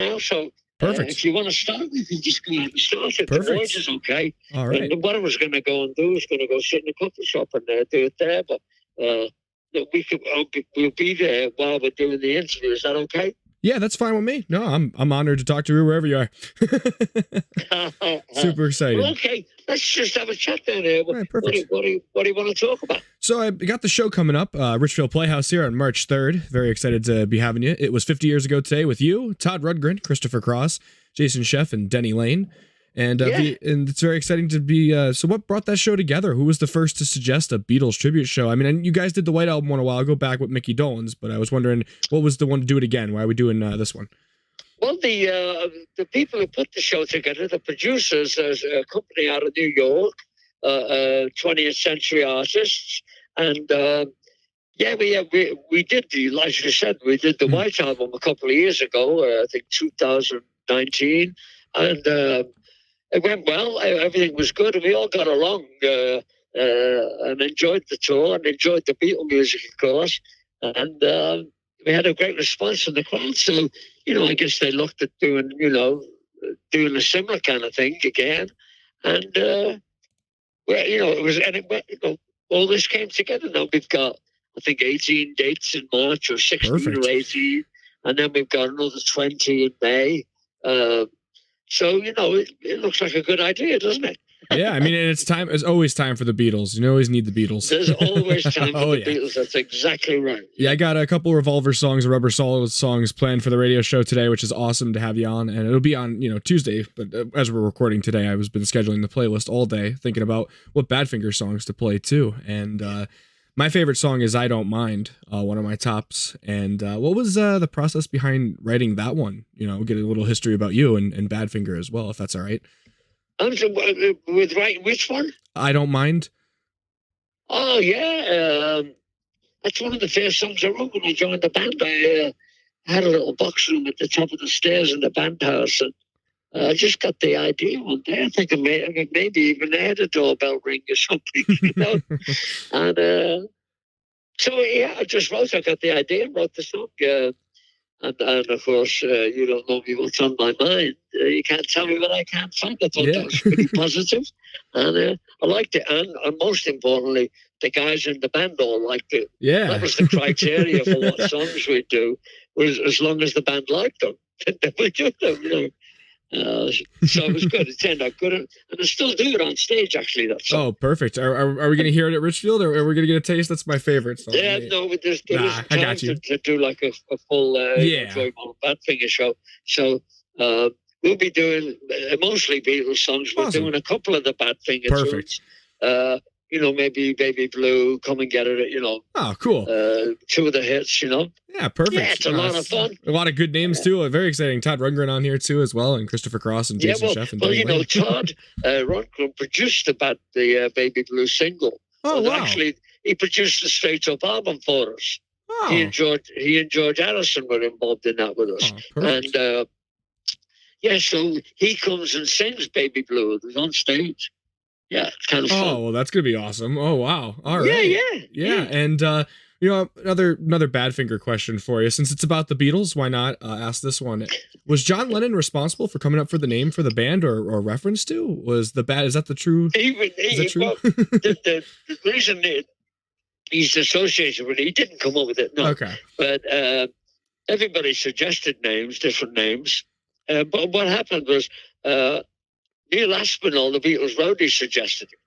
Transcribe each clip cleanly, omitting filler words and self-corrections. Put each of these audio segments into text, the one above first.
now. So Perfect. if you want to start, we can just go ahead and start it. Perfect. The noise is okay. All right. And what I was going to go and do is going to go sit in a coffee shop and do it there. But we'll be there while we're doing the interview. Is that okay? Yeah, that's fine with me. No, I'm honored to talk to you wherever you are. Super excited. Well, okay, let's just have a chat down here. Right, perfect. What do you want to talk about? So I got the show coming up, Richfield Playhouse here on March 3rd. Very excited to be having you. It was 50 years ago today with you, Todd Rundgren, Christopher Cross, Jason Sheff, and Denny Lane. And and it's very exciting to be. So what brought that show together? Who was the first to suggest a Beatles tribute show? I mean, you guys did the White Album one a while ago back with Mickey Dolenz, but I was wondering what was the one to do it again? Why are we doing this one? Well, the people who put the show together, the producers, there's a company out of New York, 20th Century Artists, and we did like you said, we did the White Album a couple of years ago, I think 2019, and it went well. Everything was good, and we all got along and enjoyed the tour and enjoyed the Beatle music, of course. And we had a great response from the crowd. So, I guess they looked at doing a similar kind of thing again. And all this came together. Now we've got, I think, 18 dates in March, or 16 Perfect. or 18, and then we've got another 20 in May. So, it looks like a good idea, doesn't it? Yeah, I mean, it's always time for the Beatles. You always need the Beatles. There's always time for the Beatles. That's exactly right. Yeah, I got a couple Revolver songs, Rubber Soul songs planned for the radio show today, which is awesome to have you on. And it'll be on, Tuesday. But as we're recording today, I was been scheduling the playlist all day, thinking about what Badfinger songs to play too. And my favorite song is I Don't Mind, one of my tops. And what was the process behind writing that one? Get a little history about you and Badfinger as well, if that's all right. With writing which one? I Don't Mind. Oh, yeah. That's one of the first songs I wrote when I joined the band. I had a little box room at the top of the stairs in the band house, and I just got the idea one day. I think maybe even I had a doorbell ring or something, And so, I just wrote. I got the idea and wrote the song. And of course, you don't know me what's on my mind. You can't tell me what I can't find. I thought that was pretty positive. And I liked it. And most importantly, the guys in the band all liked it. Yeah. That was the criteria for what songs we do, was as long as the band liked them, then we do them, So it was good. It turned out good. And I still do it on stage, actually. That song. Oh, perfect. Are we going to hear it at Richfield, or are we going to get a taste? That's my favorite song. Yeah, no, there isn't time to do like a full Joey Molland of Badfinger show. So we'll be doing mostly Beatles songs. We're doing a couple of the Badfinger tunes. Maybe Baby Blue, Come and Get It, Oh, cool. Two of the hits, Yeah, perfect. Yeah, it's a lot of fun. A lot of good names, too. Very exciting. Todd Rundgren on here, too, as well, and Christopher Cross and Jason Sheff. And Todd Rundgren produced the Baby Blue single. Oh, wow. Actually, he produced the straight-up album for us. Oh. He and George Harrison were involved in that with us. Oh, and, so he comes and sings Baby Blue. It was on stage. Yeah, it's kind of fun. Oh, well, that's going to be awesome. Oh, wow. All right. Yeah. And, another Badfinger question for you. Since it's about the Beatles, why not ask this one? Was John Lennon responsible for coming up for the name for the band or reference to? Is that the true? Is that true? Well, the reason he's associated with it, he didn't come up with it, no. Okay. But everybody suggested different names. But what happened was Neil Aspinall, the Beatles roadie, suggested it.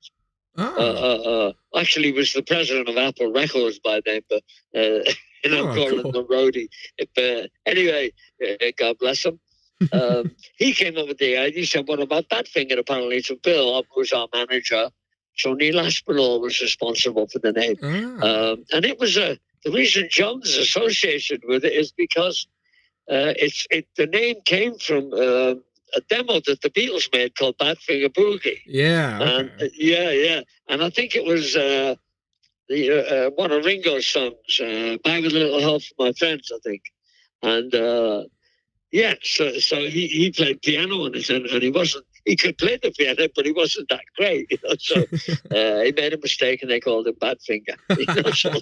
Oh. Actually, he was the president of Apple Records by then, but calling him the roadie. But anyway, God bless him. He came up with the idea. He said, "What about Badfinger?" Apparently, to Bill, who was our manager. So Neil Aspinall was responsible for the name, and it was the reason John's associated with it is because the name came from a demo that the Beatles made called Badfinger Boogie. Yeah. Okay. And I think it was one of Ringo's songs, By With a Little Help from My Friends, I think. And so he played piano on it, and he could play the piano, but he wasn't that great, So he made a mistake, and they called him Badfinger. So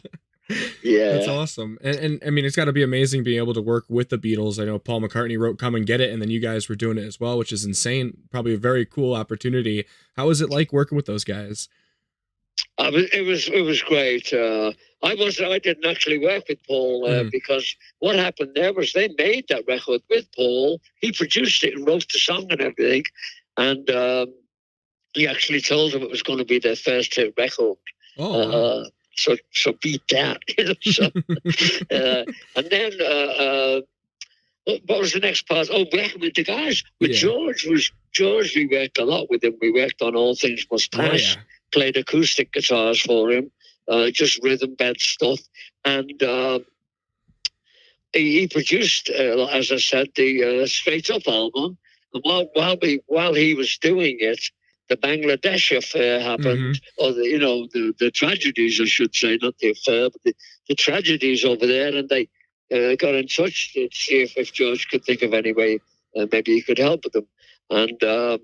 That's Yeah. awesome. And I mean, it's got to be amazing being able to work with the Beatles. I know Paul McCartney wrote Come and Get It, and then you guys were doing it as well, which is insane. Probably a very cool opportunity. How was it like working with those guys? It was great. I didn't actually work with Paul because what happened there was they made that record with Paul. He produced it and wrote the song and everything, and he actually told them it was going to be their first hit record. Oh, wow. So beat that. So, and then what was the next part? Oh, working with the guys. With George, we worked a lot with him. We worked on All Things Must Pass. Played acoustic guitars for him, just rhythm bed stuff, and he produced, as I said, the Straight Up album. And while he was doing it, the Bangladesh affair happened, or the tragedies, I should say, not the affair, but the tragedies over there, and they got in touch to see if George could think of any way maybe he could help them, and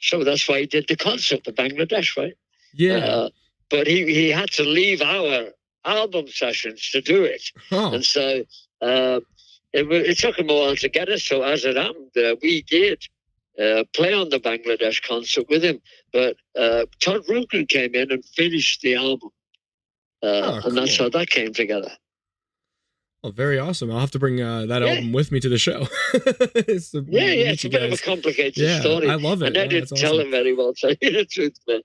so that's why he did the concert in Bangladesh, right? Yeah. But he had to leave our album sessions to do it. Oh. And so it took him a while to get us. So as it happened, we did play on the Bangladesh concert with him. But Todd Rundgren came in and finished the album. And that's how that came together. Oh, very awesome. I'll have to bring that album with me to the show. It's a bit of a complicated story. I love it. And I didn't tell him very well, to tell you the truth, but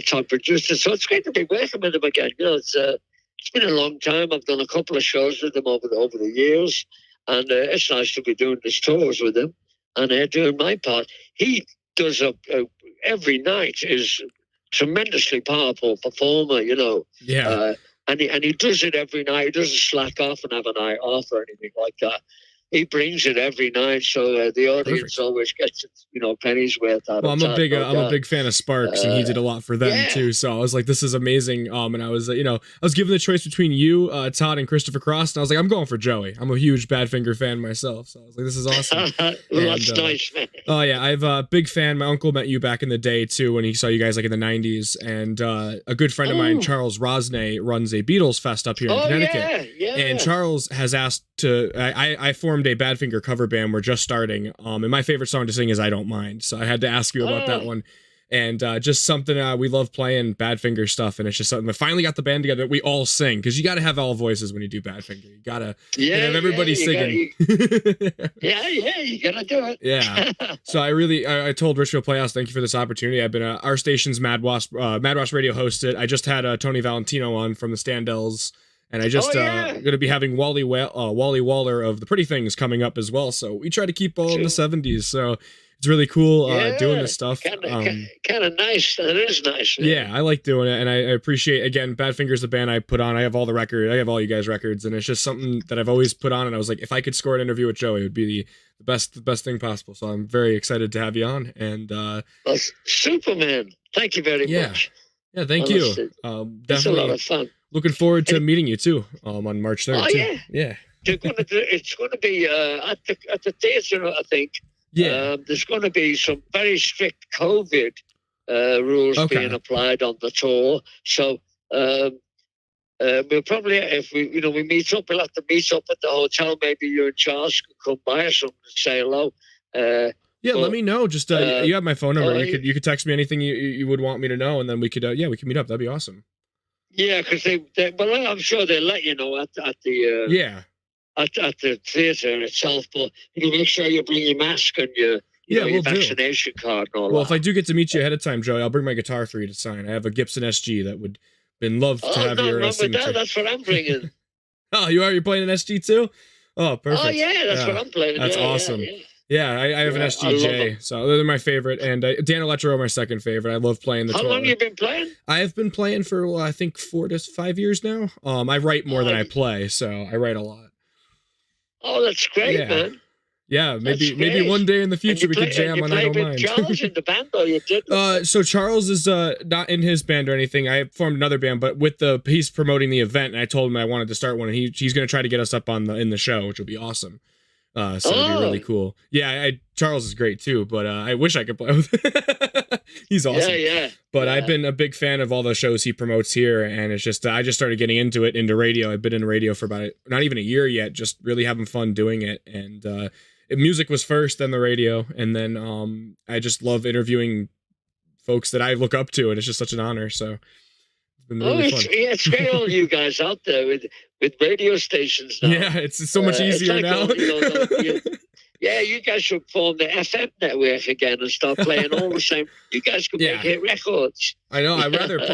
Todd produced it. So it's great to be working with him again. It's been a long time. I've done a couple of shows with him over the years, and it's nice to be doing these tours with him and doing my part. He does every night is tremendously powerful performer, and he does it every night. He doesn't slack off and have a night off or anything like that. He brings it every night, so the audience always gets pennies worth out of it. Well, I'm a big fan of Sparks, and he did a lot for them too. So I was like, this is amazing. And I was, I was given the choice between you, Todd, and Christopher Cross, and I was like, I'm going for Joey. I'm a huge Badfinger fan myself, so I was like, this is awesome. That's nice, man. Oh yeah, I've a big fan. My uncle met you back in the day too, when he saw you guys like in the '90s, and a good friend of mine, Charles Rosnay, runs a Beatles fest up here in Connecticut. And Charles has asked to. I formed a Badfinger cover band. We're just starting, and my favorite song to sing is "I Don't Mind." So I had to ask you about that one, and just something we love playing Badfinger stuff, and it's just something that finally got the band together that we all sing, because you got to have all voices when you do Badfinger. You gotta have everybody singing. You gotta do it. Yeah. So I told Richfield Playhouse, thank you for this opportunity. I've been our station's Mad Wasp Radio hosted. I just had Tony Valentino on from the Standells. And I just going to be having Wally Waller of the Pretty Things coming up as well. So we try to keep all in the 70s. So it's really cool doing this stuff. Kind of nice. It is nice. Man. Yeah, I like doing it. And I appreciate, again, Badfinger's the band I put on. I have all the records. I have all you guys' records. And it's just something that I've always put on. And I was like, if I could score an interview with Joey, it would be the best thing possible. So I'm very excited to have you on. And Superman. Thank you very much. Yeah, thank you. Definitely. It's a lot of fun. Looking forward to meeting you too on March 3rd. Oh, too. Yeah. It's going to be at the theatre, I think. Yeah. There's going to be some very strict COVID rules being applied on the tour. So we'll probably, if we meet up, we'll have to meet up at the hotel. Maybe you and Charles can come by or something and say hello. Let me know. Just you have my phone number. You could text me anything you would want me to know, and then we could meet up. That'd be awesome. Yeah, because well, I'm sure they'll let you know at the at the theatre itself. But make sure you bring your mask and your vaccination card and all that. Well, if I do get to meet you ahead of time, Joey, I'll bring my guitar for you to sign. I have a Gibson SG that would been love to have your signature. That's what I'm bringing. Oh, you are? You're playing an SG too? Oh, perfect. Oh yeah, that's what I'm playing. That's awesome. Yeah, I have an SGJ, so they're my favorite, and Dan Electro, my second favorite. I love playing the. How long have you been playing? I have been playing for I think 4 to 5 years now. I write more than I play, so I write a lot. Oh, that's great, man. Yeah, maybe one day in the future we could jam on I Don't Mind. Charles in the band, or you did? So Charles is not in his band or anything. I formed another band, but he's promoting the event, and I told him I wanted to start one, and he's going to try to get us up in the show, which will be awesome. So it'd be really cool. Yeah, Charles is great too, but I wish I could play with him. He's awesome. Yeah. But I've been a big fan of all the shows he promotes here, and it's just I just started getting into radio. I've been in radio for about not even a year yet, just really having fun doing it. And music was first, then the radio, and then I just love interviewing folks that I look up to, and it's just such an honor. So it's been really fun. It's great, all you guys out there with radio stations now. Yeah, it's so much easier now. Yeah, you guys should form the FM network again and start playing all the same. You guys could make hit records. I know. I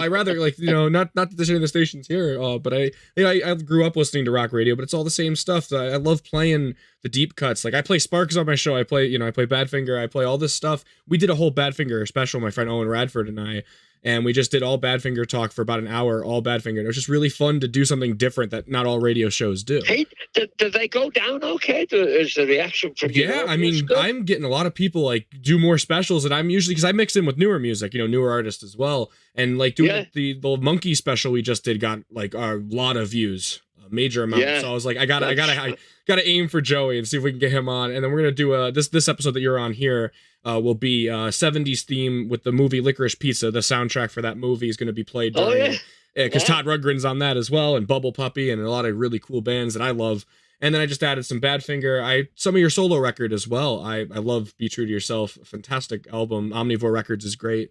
rather like, not that there's any of the stations here, but I grew up listening to rock radio, but it's all the same stuff. I love playing the deep cuts. Like I play Sparks on my show. I play Badfinger. I play all this stuff. We did a whole Badfinger special, my friend Owen Radford and I. And we just did all Badfinger talk for about an hour, all Badfinger. It was just really fun to do something different that not all radio shows do. Hey, did they go down okay? Is the reaction from you? Yeah, I mean, I'm getting a lot of people like do more specials, and I'm usually, because I mix in with newer music, newer artists as well. And like doing the Monkey special we just did got like a lot of views, a major amount. Yeah. So I was like, I gotta aim for Joey and see if we can get him on. And then we're gonna do this episode that you're on here. Will be 70s theme with the movie Licorice Pizza. The soundtrack for that movie is going to be played during, because Todd Rundgren's on that as well, and Bubble Puppy, and a lot of really cool bands that I love. And then I just added some Badfinger. Some of your solo record as well. I love Be True to Yourself. Fantastic album. Omnivore Records is great.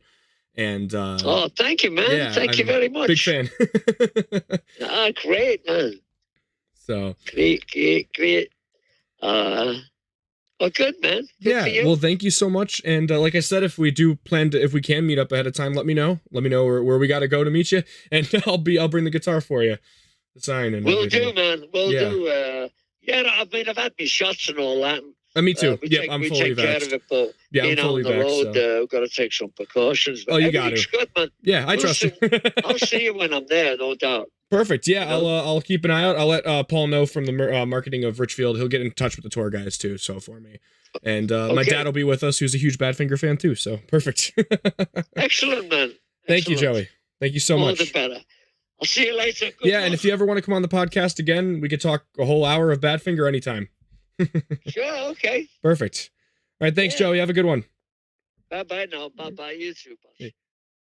And thank you, man. Yeah, thank you very much. Big fan. Great, man. So great. Well, good, man. Good for you. Well, thank you so much. And like I said, if we can meet up ahead of time, let me know. Let me know where we got to go to meet you, and I'll bring the guitar for you. The sign and we'll do, man. We'll do. I've had my shots and all that. Me too. I'm fully vaxxed. Care of it, but I'm fully on the road, so. we've got to take some precautions. But you got to. Good, man. Yeah, I trust you. I'll see you when I'm there, no doubt. Perfect. Yeah, I'll keep an eye out. I'll let Paul know from the marketing of Richfield. He'll get in touch with the tour guys too. So for me, and my dad will be with us, who's a huge Badfinger fan too. So perfect. Excellent, man. Thank you, Joey. Thank you so much. All the better. I'll see you later. Good luck. And if you ever want to come on the podcast again, we could talk a whole hour of Badfinger anytime. Sure. Okay. Perfect. All right. Thanks, Joey. Have a good one. Bye now. Bye. You too. Bye.